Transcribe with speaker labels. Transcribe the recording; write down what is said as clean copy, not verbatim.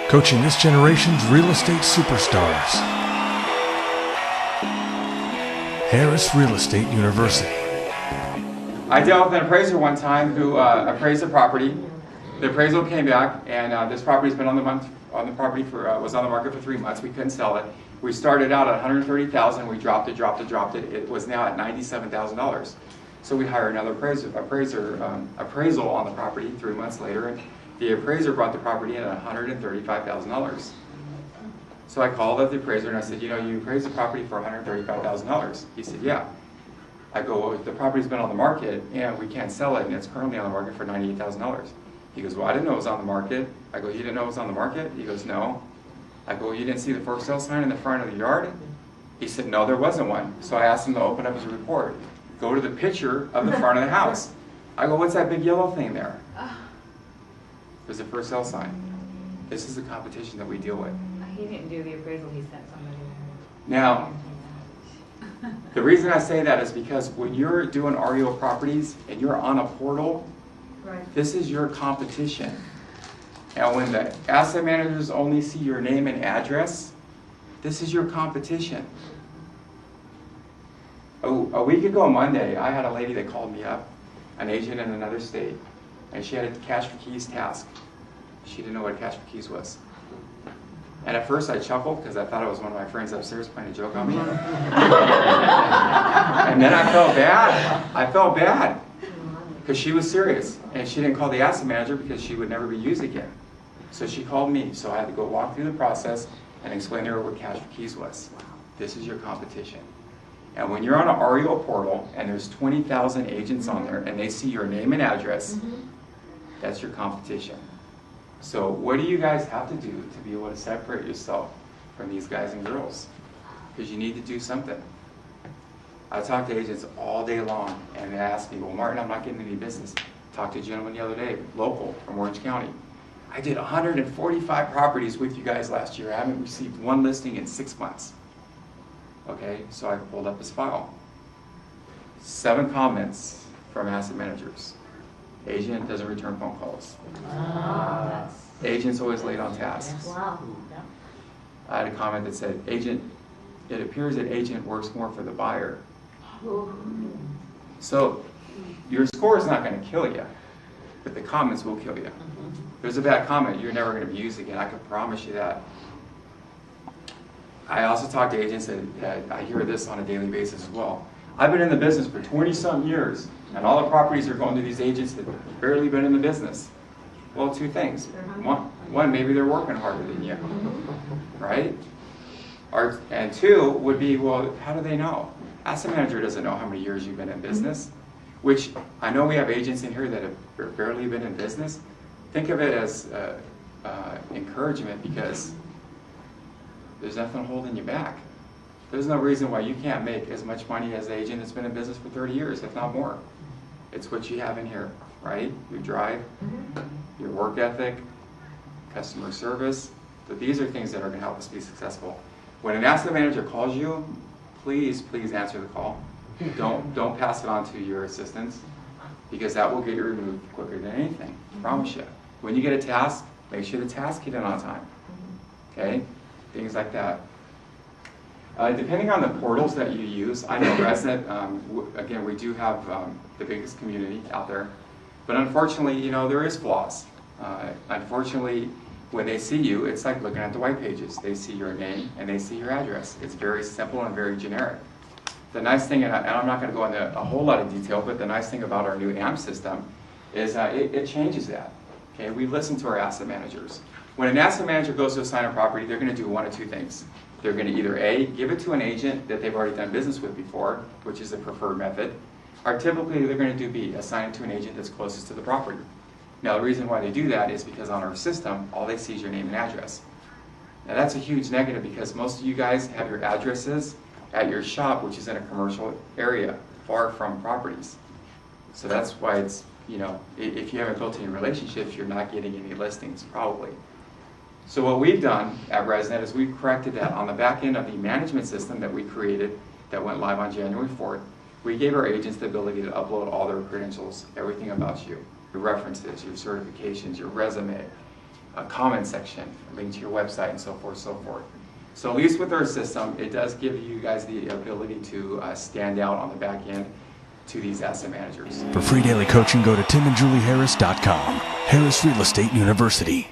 Speaker 1: coaching this generation's real estate superstars. Harris Real Estate University.
Speaker 2: I dealt with an appraiser one time who appraised a property. The appraisal came back, and this property's been on the property for was on the market for 3 months. We couldn't sell it. We started out at $130,000. We dropped it. It was now at $97,000. So we hired another appraisal on the property 3 months later, and the appraiser brought the property in at $135,000. So I called up the appraiser and I said, you know, you appraised the property for $135,000. He said, yeah. I go, well, the property's been on the market and we can't sell it, and it's currently on the market for $98,000. He goes, well, I didn't know it was on the market. I go, you didn't know it was on the market? He goes, no. I go, well, you didn't see the for sale sign in the front of the yard? He said, no, there wasn't one. So I asked him to open up his report. Go to the picture of the front of the house. I go, what's that big yellow thing there? There's a for sale sign. This is the competition that we deal with.
Speaker 3: He didn't do the appraisal, he sent somebody.
Speaker 2: Now, the reason I say that is because when you're doing REO properties and you're on a portal,
Speaker 3: Right.
Speaker 2: this is your competition. And when the asset managers only see your name and address, this is your competition. A week ago Monday, I had a lady that called me up, an agent in another state, and she had a cash for keys task. She didn't know what cash for keys was. And at first I chuckled because I thought it was one of my friends upstairs playing a joke on me. And then I felt bad. Because she was serious, and she didn't call the asset manager because she would never be used again. So she called me, so I had to go walk through the process and explain to her what cash for keys was. This is your competition. And when you're on an REO portal and there's 20,000 agents on there and they see your name and address, that's your competition. So what do you guys have to do to be able to separate yourself from these guys and girls? Because you need to do something. I talk to agents all day long, and they ask me, well, Martin, I'm not getting any business. Talked to a gentleman the other day, local, from Orange County. I did 145 properties with you guys last year. I haven't received one listing in 6 months. Okay, so I pulled up his file. 7 comments from asset managers. Agent doesn't return phone calls. Agent's always late on tasks.
Speaker 3: Wow.
Speaker 2: I had a comment that said, it appears that agent works more for the buyer. So your score is not going to kill you, but the comments will kill you. If there's a bad comment, you're never going to be used again. I can promise you that. I also talk to agents that I hear this on a daily basis as well. I've been in the business for 20-something years, and all the properties are going to these agents that have barely been in the business. Well, 2 things. One, maybe they're working harder than you, right? And 2 would be, well, how do they know? Asset manager doesn't know how many years you've been in business, which I know we have agents in here that have barely been in business. Think of it as encouragement, because there's nothing holding you back. There's no reason why you can't make as much money as the agent that's been in business for 30 years, if not more. It's what you have in here, right? Your drive, your work ethic, customer service. So these are things that are going to help us be successful. When an asset manager calls you, please answer the call. Don't pass it on to your assistants, because that will get you removed quicker than anything. I promise you. When you get a task, make sure the task get in on time. Okay? Things like that. Depending on the portals that you use, I know Resident, again, we do have the biggest community out there, but unfortunately, you know, there is flaws. Unfortunately, when they see you, it's like looking at the white pages. They see your name and they see your address. It's very simple and very generic. The nice thing, and I'm not going to go into a whole lot of detail, but the nice thing about our new AMP system is it changes that. Okay, we listen to our asset managers. When an asset manager goes to assign a property, they're going to do 1 of 2 things. They're going to either A, give it to an agent that they've already done business with before, which is the preferred method, or typically they're going to do B, assign it to an agent that's closest to the property. Now the reason why they do that is because on our system, all they see is your name and address. Now that's a huge negative, because most of you guys have your addresses at your shop, which is in a commercial area, far from properties. So that's why it's, you know, if you haven't built any relationships, you're not getting any listings, probably. So what we've done at ResNet is we've corrected that on the back end of the management system that we created that went live on January 4th. We gave our agents the ability to upload all their credentials, everything about you, your references, your certifications, your resume, a comment section, a link to your website, and so forth, so forth. So at least with our system, it does give you guys the ability to stand out on the back end to these asset managers.
Speaker 1: For free daily coaching, go to timandjulieharris.com. Harris Real Estate University.